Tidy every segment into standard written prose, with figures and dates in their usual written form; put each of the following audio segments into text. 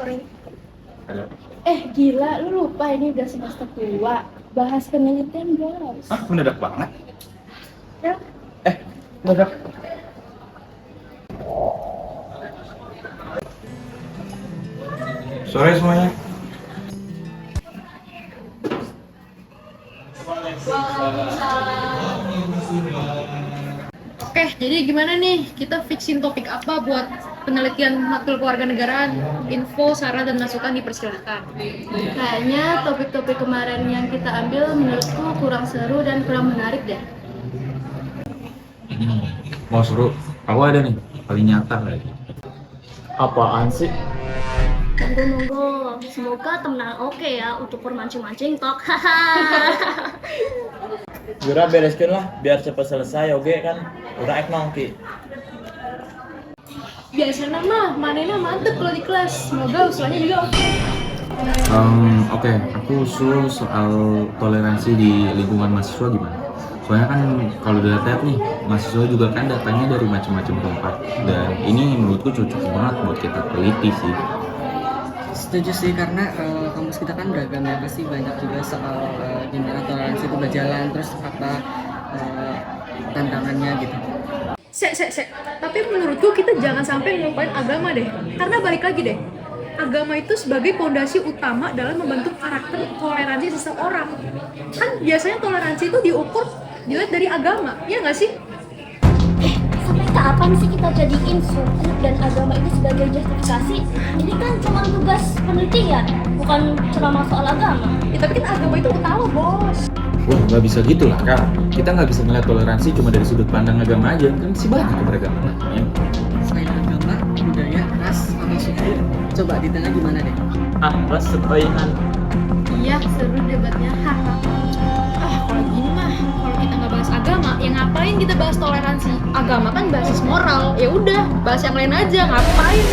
sore. Ada. Gila, lu lupa ini udah semester tua. Bahas penelitian guys. Mendadak banget. Ya, Mendadak. Sore semuanya. Oke, jadi gimana nih? Kita fixin topik apa buat penelitian matkul kewarganegaraan? Info, saran, dan masukan dipersilakan. kayaknya topik-topik kemarin yang kita ambil menurutku kurang seru dan kurang menarik deh. Mau seru? Aku ada nih, paling nyata lagi. Apaan sih? Nunggu, semoga temenan oke ya untuk permancing-mancing tok. Jura bereskan lah, biar cepat selesai oke kan? Udah ek nongki. Biasanya mah, manena mantep kalau di kelas. Semoga usulannya juga oke. Oke, aku usul soal toleransi di lingkungan mahasiswa gimana? Soalnya kan kalau dilihat nih, mahasiswa juga kan datangnya dari macam-macam tempat, dan ini menurutku cocok banget buat kita teliti sih. Setuju sih, karena kampus kita kan beragam ya, pasti banyak juga soal gimana toleransi itu berjalan, terus apa tantangannya gitu. Sek. Tapi menurutku kita jangan sampai ngelupain agama deh. Karena balik lagi deh, agama itu sebagai fondasi utama dalam membentuk karakter toleransi seseorang. Kan biasanya toleransi itu diukur dilihat dari agama, ya nggak sih? Sampai kapan sih kita jadiin suku dan agama ini sebagai justifikasi? Ini kan cuma tugas penelitian, bukan ceramah soal agama. Ya, tapi kan agama itu utama, bos. Wah, nggak bisa gitu lah, Kak. Kita nggak bisa melihat toleransi cuma dari sudut pandang agama aja, kan masih banyak keberagaman. Ya. Selain agama, budaya, ras, sama suku, coba di tengah gimana deh? Ras sepaingan. Iya, seru debatnya. Kalau gini mah, kalau kita nggak bahas agama, ya ngapain kita bahas toleransi? Agama kan basis moral. Ya udah, bahas yang lain aja. Ngapain?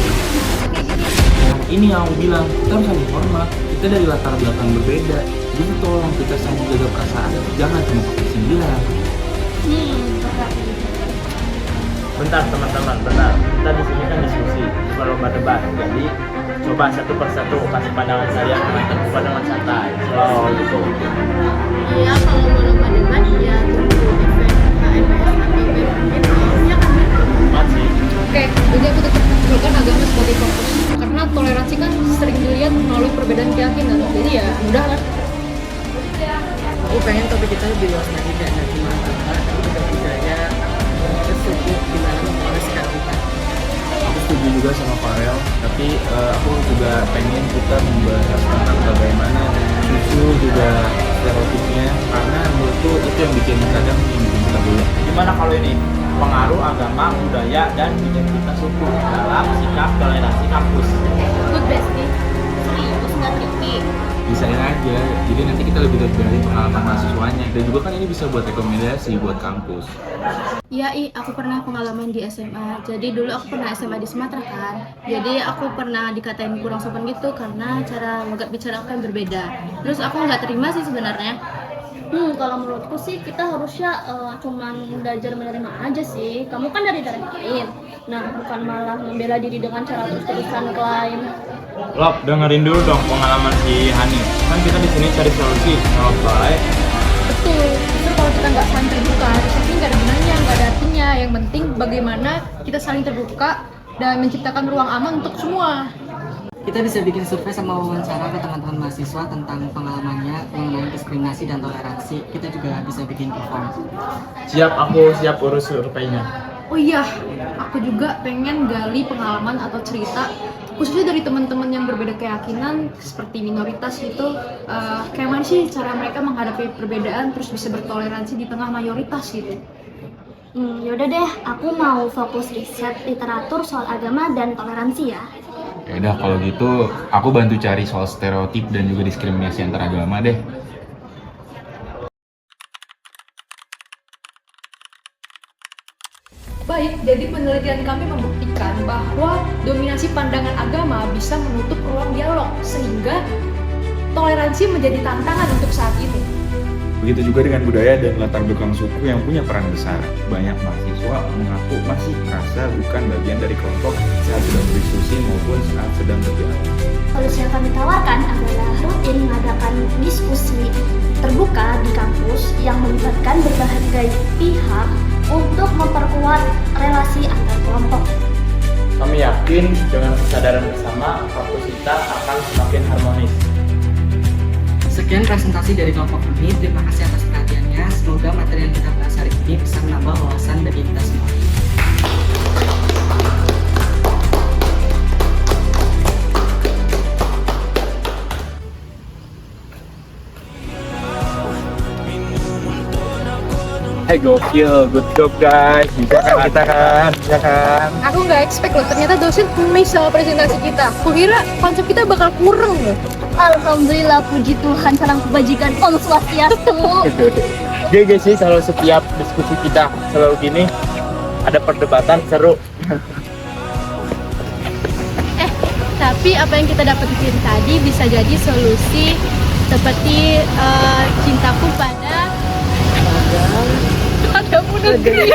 Ini yang aku bilang, kita harus saling hormat. Kita dari latar belakang berbeda. Jadi tolong kita saling jaga perasaan. Jangan cuma pakai sindiran. Bentar teman-teman, bentar. Kita di sini kan diskusi, bukan lomba debat. Jadi coba satu persatu kasih pandangan saya pandangan santai. Slow gitu. Iya, kalau mau lomba debat, ya tunggu event HMS atau BEM. Ya kan? Masih. Oke, jadi aku tetap menunjukkan agama sebagai fokus. Karena toleransi kan sering dilihat melalui perbedaan keyakinan. Jadi ya mudah kan? Aku pengen topik kita lebih luas lagi, gak hanya cuma agama, tapi juga budaya, terus suku, gimana memperoleh sikap kita. Aku setuju juga sama Farel, tapi aku juga pengen kita membahas tentang bagaimana susu juga stereotipnya, karena menurutku itu yang bikin kadang yang bikin kita dulu. Gimana kalau ini pengaruh agama, budaya, dan identitas suku dalam sikap toleransi kampus? Good bestie, serius nggak tricky. Bisain aja, jadi nanti kita lebih dari pengalaman mahasiswanya, dan juga kan ini bisa buat rekomendasi buat kampus. Iya, aku pernah pengalaman di SMA. Jadi dulu aku pernah SMA di Sumatera kan. Jadi aku pernah dikatain kurang sopan gitu karena cara logat bicara aku yang berbeda. Terus aku nggak terima sih sebenarnya. Kalau menurutku sih kita harusnya cuman belajar menerima aja sih. Kamu kan dari daerah lain. Nah, bukan malah membela diri dengan cara terus-terusan klaim. Lob, dengerin dulu dong pengalaman si Hani. Kan kita di sini cari solusi. Kalau baik, Betul. Itu kalau kita nggak saling terbuka, tapi nggak ada gunanya, nggak ada artinya. Yang penting bagaimana kita saling terbuka dan menciptakan ruang aman untuk semua. Kita bisa bikin survei sama wawancara ke teman-teman mahasiswa tentang pengalamannya mengenai diskriminasi dan toleransi. Kita juga bisa bikin form. siap, aku siap urus surveinya. Oh iya, aku juga pengen gali pengalaman atau cerita khususnya dari teman-teman yang berbeda keyakinan seperti minoritas gitu. Kayak mana sih cara mereka menghadapi perbedaan terus bisa bertoleransi di tengah mayoritas gitu. Yaudah deh, aku mau fokus riset literatur soal agama dan toleransi ya. Ya udah kalau gitu, aku bantu cari soal stereotip dan juga diskriminasi antar agama deh. Baik, jadi penelitian kami membuktikan bahwa dominasi pandangan agama bisa menutup ruang dialog, sehingga toleransi menjadi tantangan untuk saat ini. Begitu juga dengan budaya dan latar belakang suku yang punya peran besar. Banyak mahasiswa mengaku masih merasa bukan bagian dari kelompok saat sedang berdiskusi maupun saat sedang berdialog. Solusi yang kami tawarkan adalah rutin mengadakan diskusi terbuka di kampus yang melibatkan berbagai pihak untuk memperkuat relasi antar kelompok. Kami yakin dengan kesadaran bersama, kampus kita akan semakin harmonis. Sekian presentasi dari kelompok kami. Terima kasih atas perhatiannya. Semoga materi yang kita bahas hari ini bisa menambah wawasan bagi kita semua. Hey gokil, good job guys. Bisa kan kita kan? Bisa kan? Aku nggak expect loh, ternyata dosen amazed sama presentasi kita. Kukira konsep kita bakal kurang loh. Alhamdulillah, puji Tuhan, salam kebajikan, Om Swastiastu. GG sih selalu setiap diskusi kita selalu gini ada perdebatan seru. Tapi apa yang kita dapetin tadi bisa jadi solusi seperti cintaku pada Ada pun negeri.